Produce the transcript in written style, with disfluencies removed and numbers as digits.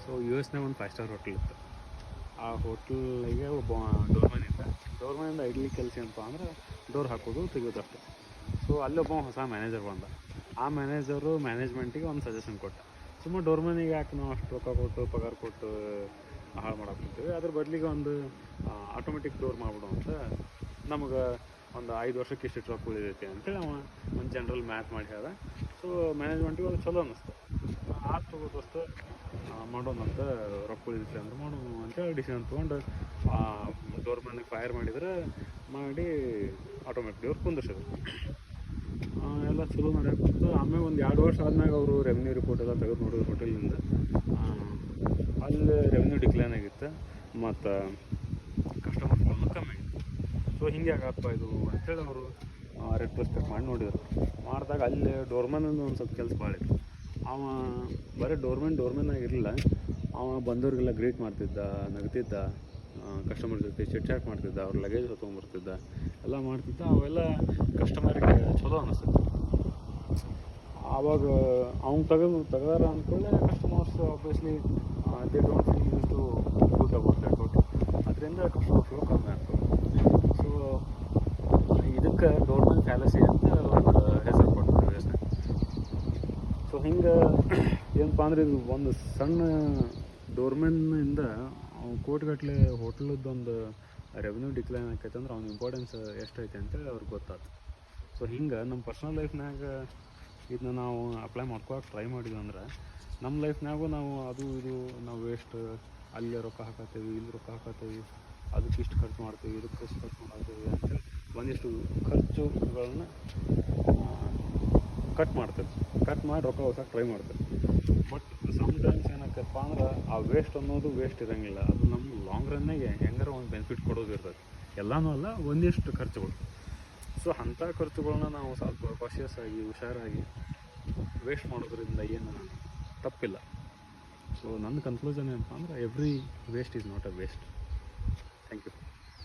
So you ಎಸ್ನಾಗ ಒಂದು 5 star hotel ಇತ್ತು. ಆ ಹೋಟೆಲ್ಗೆ ಒಬ್ಬ ಡೋರ್ಮನ್ ಇದ್ದ. ಡೋರ್ಮನಿಂದ ಐಡ್ಲಿ ಕೆಲಸ ಏನಪ್ಪ ಅಂದ್ರೆ ಡೋರ್ ಹಾಕೋದು ತೆಗೆಯೋದು ಅಷ್ಟೆ. ಸೊ ಅಲ್ಲೊಬ್ಬ ಹೊಸ ಮ್ಯಾನೇಜರ್ ಬಂದ. ಆ ಮ್ಯಾನೇಜರು ಮ್ಯಾನೇಜ್ಮೆಂಟಿಗೆ ಒಂದು ಸಜೆಷನ್ ಕೊಟ್ಟ, ಸುಮ್ಮನೆ ಡೋರ್ಮನಿಗೆ ಯಾಕೆ ನಾವು ಅಷ್ಟು ರೊಕ್ಕ ಕೊಟ್ಟು ಪಗಾರ ಕೊಟ್ಟು ಹಾಳು ಮಾಡಾಕ್ತಿರ್ತೀವಿ, ಅದ್ರ ಬದಲಿಗೆ ಒಂದು ಆಟೋಮೆಟಿಕ್ ಡೋರ್ ಮಾಡಿಬಿಡು ಅಂತ. ನಮಗೆ ಒಂದು 5 ವರ್ಷಕ್ಕೆ ಇಷ್ಟು ರೊಕ್ಕ ಉಳಿದೈತಿ ಅಂತೇಳಿ ಅವ ಒಂದು ಜನರಲ್ ಮ್ಯಾಥ್ ಮಾಡಿ ಹೇಳ್ದ. ಸೊ ಮ್ಯಾನೇಜ್ಮೆಂಟಿಗೆ ಅದು ಚಲೋ ಅನ್ನಿಸ್ತು. ಆರು ತಗೋದಷ್ಟು ಮಾಡೋಣಂತ, ರೊಕ್ಕ ಉಳಿದೈತಿ ಅಂದ್ರೆ ಮಾಡೋಣ ಅಂತೇಳಿ ಡಿಸಿಷನ್ ತೊಗೊಂಡು ಡೋರ್ಮನಿಗೆ ಫೈರ್ ಮಾಡಿ ಆಟೋಮೆಟಿಕ್ ಡೋರ್ ಕುಂದಿರ್ಸೋದು. ಎಲ್ಲ ಚಲೋ ನಡೆಯಕ್ಕೆ. ಆಮೇಲೆ ಒಂದು 2 ವರ್ಷ ಆದ್ಮೇಲೆ ಅವರು ರೆವೆನ್ಯೂ ರಿಪೋರ್ಟ್ ಎಲ್ಲ ತೆಗೆದು ನೋಡಿದ್ರು ಹೋಟೆಲಿಂದ. ಅಲ್ಲಿ ರೆವೆನ್ಯೂ ಡಿಕ್ಲೈನ್ ಆಗಿತ್ತು ಮತ್ತು ಕಸ್ಟಮರ್ಸ್ ಕಮ್ಮಿ ಆಗಿತ್ತು. ಸೊ ಹಿಂಗೆ ಆಗಪ್ಪ ಇದು ಅಂತೇಳಿ ಅವರು ರೆಟ್ರೋಸ್ಪೆಕ್ಟ್ ಮಾಡಿ ನೋಡಿದ್ರು. ಮಾಡಿದಾಗ ಅಲ್ಲಿ ಡೋರ್ಮನಿಂದ ಒಂದು ಸ್ವಲ್ಪ ಕೆಲಸ ಭಾಳ ಇತ್ತು. ಅವ ಬರೀ ಡೋರ್ಮನ್ ಆಗಿರಲಿಲ್ಲ, ಅವ ಬಂದವ್ರಿಗೆಲ್ಲ ಗ್ರೀಟ್ ಮಾಡ್ತಿದ್ದ, ನಗ್ತಿದ್ದ, ಕಸ್ಟಮರ್ ಜೊತೆ ಚಿಟ್ ಮಾಡ್ತಿದ್ದ, ಅವ್ರ ಲಗೇಜ್ ಹೊತ್ಕೊಂಡ್ಬರ್ತಿದ್ದ, ಎಲ್ಲ ಮಾಡ್ತಿದ್ದ. ಅವೆಲ್ಲ ಕಸ್ಟಮರಿಗೆ ಚಲೋ ಅನ್ನಿಸ್ತಿತ್ತು. ಆವಾಗ ಅವ್ನು ತೆಗ್ದಾರ ಅಂದ್ಕೊಳ್ಳೆ customers obviously they don't feel use to good about that hotel. ಅದರಿಂದ ಕಸ್ಟಮರ್ಸ್ಗಳು ಕಮ್ಮಿ ಆಗ್ತವೆ. ಸೊ ಇದಕ್ಕೆ ಡೋರ್ಮನ್ ಫ್ಯಾಲಸಿ ಅಂತ ಒಂದು ಹೆಸರು ಕೊಡ್ತಾರೆ ಯು ಎಸ್ನಾಗ. ಸೊ ಹಿಂಗೆ ಏನಪ್ಪ ಅಂದ್ರೆ ಇದು ಒಂದು ಸಣ್ಣ ಡೋರ್ಮನ್ನಿಂದ ಕೋಟಿಗಟ್ಟಲೆ ಹೋಟೆಲದ್ದೊಂದು ರೆವೆನ್ಯೂ ಡಿಕ್ಲೈನ್ ಆಕೈತೆ ಅಂದ್ರೆ ಅವ್ನ ಇಂಪಾರ್ಟೆನ್ಸ್ ಎಷ್ಟೈತೆ ಅಂತೇಳಿ ಅವ್ರಿಗೆ ಗೊತ್ತಾಯ್ತು. ಸೊ ಹಿಂಗೆ ನಮ್ಮ ಪರ್ಸ್ನಲ್ ಲೈಫ್ನಾಗ ಇದನ್ನ ನಾವು ಅಪ್ಲೈ ಮಾಡ್ಕೊಳಕ್ಕೆ ಟ್ರೈ ಮಾಡಿದ್ವಿ ಅಂದ್ರೆ ನಮ್ಮ ಲೈಫ್ನಾಗೂ ನಾವು ಅದು ಇದು ನಾವು ವೇಸ್ಟ್ ಅಲ್ಲಿ ರೊಕ್ಕ ಹಾಕತ್ತೀವಿ, ಇಲ್ಲಿ ರೊಕ್ಕ ಹಾಕತ್ತೀವಿ, ಅದಕ್ಕೆ ಇಷ್ಟು ಖರ್ಚು ಮಾಡ್ತೀವಿ, ಇದಕ್ಕೆ ಇಷ್ಟು ಖರ್ಚು ಮಾಡ್ತೀವಿ ಅಂತೇಳಿ ಒಂದಿಷ್ಟು ಖರ್ಚುಗಳನ್ನ ಕಟ್ ಮಾಡಿ ರೊಕ್ಕ ಹೊಸಕ್ಕೆ ಟ್ರೈ ಮಾಡ್ತೇವೆ. ಬಟ್ ಸಮ್ಟೈಮ್ಸ್ ಏನಾಗ್ತಪ್ಪ ಅಂದ್ರೆ ಆ ವೇಸ್ಟ್ ಅನ್ನೋದು ವೇಸ್ಟ್ ಇರೋಂಗಿಲ್ಲ. ಅದು ನಮ್ಮ ಲಾಂಗ್ ರನ್ನಾಗೆ ಹೆಂಗಾರ ಒಂದು ಬೆನಿಫಿಟ್ ಕೊಡೋದು ಇರ್ತದೆ. ಎಲ್ಲನೂ ಅಲ್ಲ, ಒಂದಿಷ್ಟು ಖರ್ಚುಗಳು. ಸೊ ಅಂಥ ಖರ್ಚುಗಳನ್ನ ನಾವು ಸ್ವಲ್ಪ ಕಾಶಿಯಸ್ ಆಗಿ ಹುಷಾರಾಗಿ ವೇಸ್ಟ್ ಮಾಡೋದ್ರಿಂದ ಏನು ತಪ್ಪಿಲ್ಲ. ಸೊ ನನ್ನ ಕನ್ಕ್ಲೂಷನ್ ಏನಪ್ಪ ಅಂದ್ರೆ every waste is not a waste. Thank you.